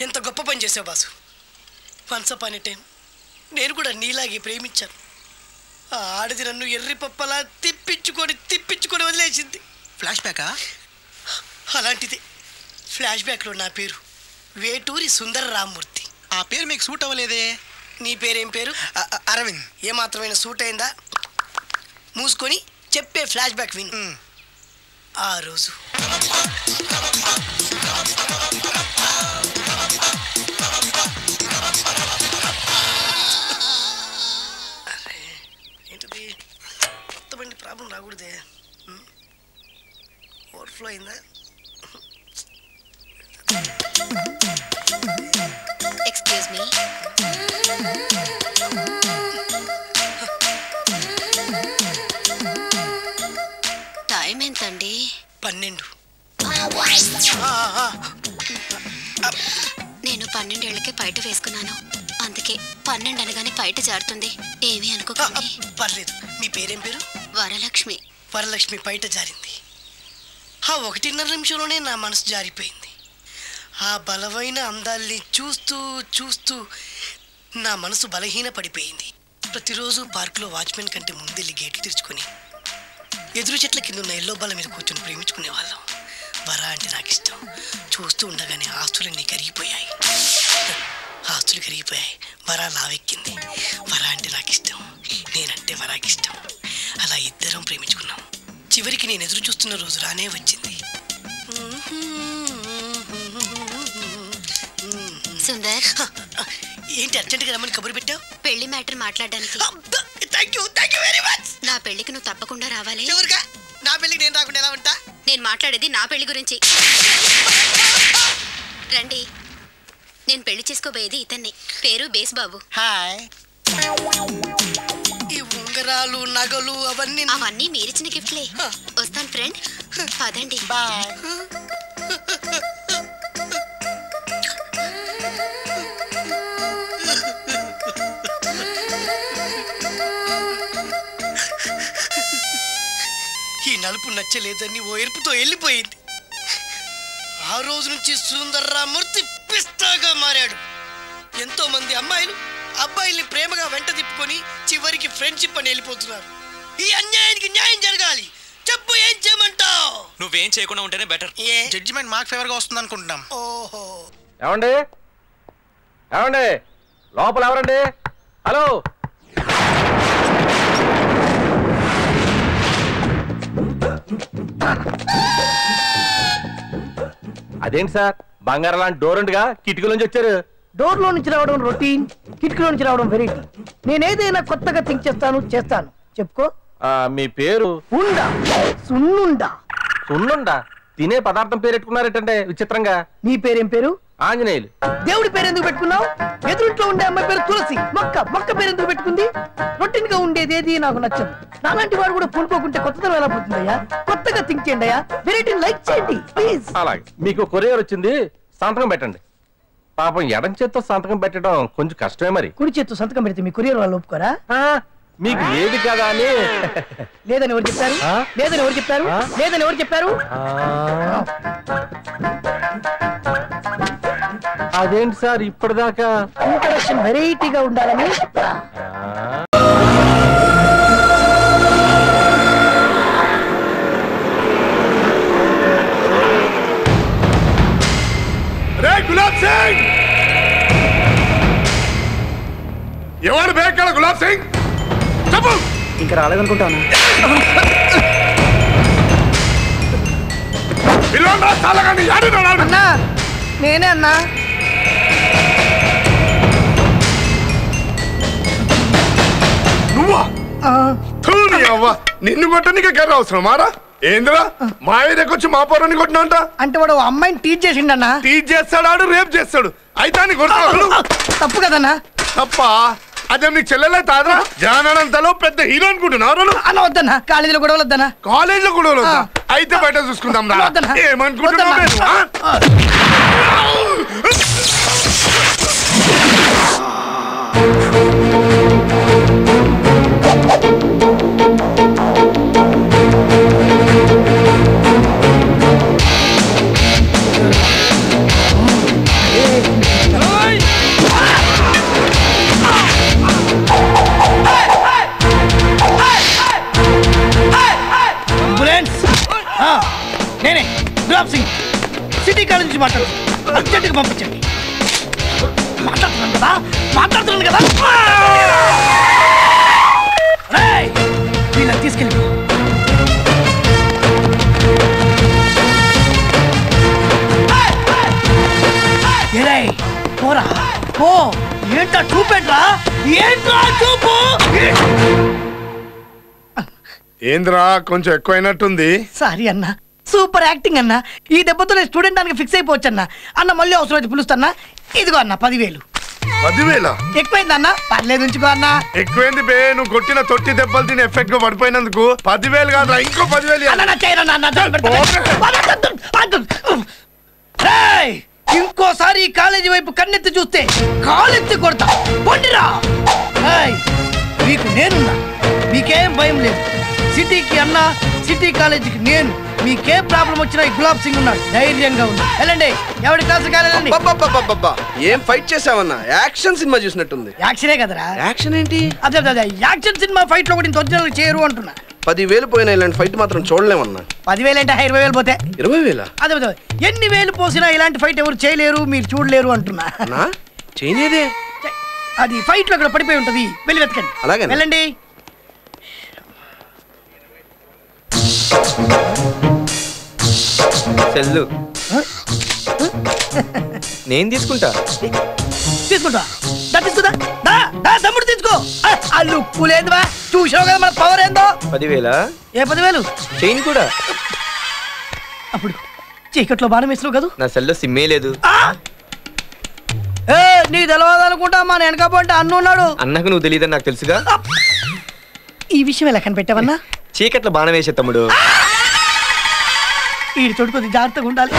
ఎంత గొప్ప పని చేసావు boss. Once upon a time నేను కూడా నీలాగే ప్రేమించాను. ఆ ఆడది నన్ను ఎర్రి పప్పలా తిప్పించుకొని వదిలేసింది. ఫ్లాష్ బ్యాకా? అలాంటిది. ఫ్లాష్ బ్యాక్లో నా పేరు వేటూరి సుందర రామ్మూర్తి. ఆ పేరు మీకు సూట్ అవ్వలేదే. నీ పేరేం పేరు? అరవింద్. ఏమాత్రమైన సూట్ అయిందా? మూసుకొని చెప్పే ఫ్లాష్ బ్యాక్ విను. ఆ రోజు ఏంటిది? కొత్త బండి ప్రాబ్లం రాకూడదే. ఓవర్ఫ్లో అయిందా? Excuse me. టైం ఎంతండి? 12. నేను 12 ఏళ్లకే పైట వేసుకున్నాను. అందుకే 12 అనగానే పైట జారుతుంది. ఏమీ అనుకోకండి. పర్లేదు. మీ పేరేం పేరు? వరలక్ష్మి. వరలక్ష్మి పైట జారింది. ఆ 1.5 నిమిషంలోనే నా మనసు జారిపోయింది. ఆ బలమైన అందాల్ని చూస్తూ నా మనసు బలహీన పడిపోయింది. ప్రతిరోజు పార్కులో వాచ్మెన్ కంటే ముందెళ్ళి గేట్లు తెరుచుకొని ఎదురు చెట్ల కింద ఉన్న ఎల్లో బల్ల మీద కూర్చొని ప్రేమించుకునే వాళ్ళం. వర అంటే నాకు ఇష్టం. చూస్తూ ఉండగానే ఆస్తులన్నీ కరిగిపోయాయి. వర లావెక్కింది. వర అంటే నాకు ఇష్టం, నేనంటే వరాకి ఇష్టం. అలా ఇద్దరం ప్రేమించుకున్నాం. చివరికి నేను ఎదురు చూస్తున్న రోజు రానే వచ్చింది. సుందర్, ఏంటి అర్జెంట్గా రమ్మని కబురు పెట్టావు? పెళ్లి మ్యాటర్ మాట్లాడడానికి. Thank you very much. నా పెళ్లికి నువ్వు తప్పకుండా రావాలి. ఎవరుగా? నా పెళ్లికి నేను రాకుండా ఎలా ఉంటా? నేను మాట్లాడేది నా పెళ్లి గురించి. రండి. నేను పెళ్లి చేసుకోబోయేది ఇతన్ని. పేరు బేస్బాబు. హాయ్. ఈ ఉంగరాలు నగలు అవన్నీ మీరిచ్చిన గిఫ్ట్లే. వస్తాను ఫ్రెండ్. పదండి. బాయ్. ఈ నలుపు నచ్చలేదని ఓ ఎరుపుతో వెళ్ళిపోయింది. ఆ రోజు నుంచి సుందర్రామూర్తి పిస్తాగా మారాడు. ఎంతో మంది అమ్మాయిలు అబ్బాయిల్ని ప్రేమగా వెంట తిప్పుకొని చివరికి ఫ్రెండ్షిప్ అని వెళ్ళిపోతున్నారు. ఈ అన్యాయానికి న్యాయం జరగాలి. చెప్పు, ఏం చేయమంటావు? నువ్వేం చేయకుండా ఉంటేనే బెటర్. జడ్జిమెంట్ మాకు ఫేవర్గా వస్తుంది అనుకుంటున్నాం. ఓహో. ఏమండి లోపల ఎవరండి? హలో. అదేంటి సార్, బంగారం లాంటి డోర్ ఉండగా కిటికీ నుంచి వచ్చారు? డోర్లో నుంచి రావడం రొటీన్, కిటికీలో నుంచి రావడం వెరైటీ. నేనేదైనా కొత్తగా థింక్ చేస్తాను. చెప్పుకో. మీ పేరు? ఉండా. సున్నుండా. సున్నుండా? తినే పదార్థం పేరు పెట్టుకున్నారేటంటే విచిత్రంగా. నీ పేరేం పేరు? ఆంజనేయులు. దేవుడి పేరు ఎందుకు పెట్టుకున్నావు? ఎదురుంట్లో ఉండే అమ్మాయి పేరు తులసి. మొక్క పేరు ఎందుకు పెట్టుకుంది? రొటీన్ గా ఉండేది ఏది నాకు నచ్చదు. నాలాంటి వాడు కూడా పూనుకోకుంటే కొత్తదనం ఎలా పోతుందయ్యా? కొత్తగా థింక్ చేయండి అయ్యా. వెరైటీ లైక్ చేయండి ప్లీజ్. అలాగే. మీకు కొరియర్ వచ్చింది, సంతకం పెట్టండి. పాపం ఎడం చేత్తో సంతకం పెట్టడం కొంచెం కష్టమే. మరి కుడి చేత్తో సంతకం పెడితే మీ కొరియర్ వాళ్ళు ఒప్పుకోరా? మీకు లేదు కదా అని. లేదని ఎవరు చెప్పారు? అదేంటి సార్ ఇప్పటిదాకా ఇంట్రడక్షన్ వెరైటీగా ఉండాలని. గులాబ్ సింగ్ ఎవరు బేక్కడ? గులాబ్ సింగ్ చెప్పు. ఇంకా రాలేదనుకుంటాను. అన్నా నేనే అన్నా. నువ్వా? నిన్ను కొట్టడానికి గర్ర అవసరం మారా? ఏంద్రా మా ఏరియాకొచ్చి మా పొరాన్ని కొట్టినా అంటే వాడు అమ్మాయిని టీచ్ చేసిండన్నా. టీచ్ చేస్తాడు, రేపు చేస్తాడు. అయితే కొడుతున్నాడు. తప్పు కదన్నా. తప్ప? అదే నీకు చెల్లెలే తాదా? జానంతలో పెద్ద హీరో అనుకుంటున్నారు అన్న. వద్దన్నా, కాలేజీలో గొడవలు వద్దన్నా. కాలేజీలో గొడవలు వద్దా? అయితే బయట చూసుకుందాం రా. ఏమనుకుంటున్నావు? మాట్లాడుతున్నాను అర్జెంటుగా పంపించండి. మాట్లాడుతున్నాను కదా వీళ్ళని తీసుకెళ్ళి పోరా పో. ఏంటా చూపెట్రా, ఏంట్రా చూపు. ఏంద్రా కొంచెం ఎక్కువైనట్టుంది. సారీ అన్న, సూపర్ యాక్టింగ్ అన్న. ఈ దెబ్బతో నేను స్టూడెంట్ దానికి ఫిక్స్ అయిపోవచ్చు అన్న. అన్న మళ్ళీ అవసరం అయితే పిలుస్తాన్నా. ఇదిగో అన్న 10,000. 10,000 ఎక్కువైంది అన్న, పర్లేదు ఉంచుకో అన్న. ఎక్కువైంది బే, నువ్వు కొట్టిన తొట్టి దెబ్బలు తిని ఎఫెక్ట్ గా పడిపోయినందుకు 10,000 కాదురా, ఇంకో 10,000. ఇంకోసారి ఈ కాలేజీ వైపు కన్నెత్తి చూస్తే కాలెత్తి కొడతా. పొండిరా. మీకు నేనున్నా, మీకేం భయం లేదు. సిటీకి అన్న, సిటీ కాలేజీకి నేను. మీకే ప్రాబ్లం వచ్చినా ఈ గులాబ్ సింగ్ ఉన్నాడు, ధైర్యంగా ఉన్నా. వెళ్ళండి, ఎవరి క్లాస్ కాలేదండి. ఏం ఫైట్ చేసావన్నా? యాక్షన్ సినిమా చూసినట్టుంది. యాక్షనే కదరా. యాక్షన్ ఏంటి? అదే అదే యాక్షన్ సినిమా ఫైట్ లో కూడా ఒరిజినల్ చేయరు అంటున్నా. 10,000 పోయినా ఇలాంటి ఫైట్ మాత్రం చూడలేమన్నా. 10,000 అంటే 20,000 పోతే 20,000. అదే అదే ఎన్ని వేలు పోసినా ఇలాంటి ఫైట్ ఎవరు చేయలేరు, మీరు చూడలేరు అంటున్నా. చేయలేదే. అది ఫైట్ లో కూడా పడిపోయి ఉంటది, వెళ్ళి వెతకండి. అలాగే వెళ్ళండి. సెల్లు నేను తీసుకుంటా. తీసుకుంటా తీసుకుంటా. తమ్ముడు తీసుకో. ఆ లుక్కు లేదువా, చూసావు కదా మన పవర్ ఏందో. 10,000. ఏ 10,000? చైన్ కూడా. అప్పుడు చీకట్లో బాణం వేసినావు కదా. నా సెల్లో సిమ్మే లేదు. నీ తెలవదు అనుకుంటా, మా వెనకపోతే అన్న ఉన్నాడు. అన్నకు నువ్వు తెలియదని నాకు తెలుసుగా. ఈ విషయం ఎలా కనిపెట్టావన్నా? చీకట్లో బాణం వేసే తమ్ముడు. ఈ తోడు కొద్ది జాగ్రత్తగా ఉండాలి.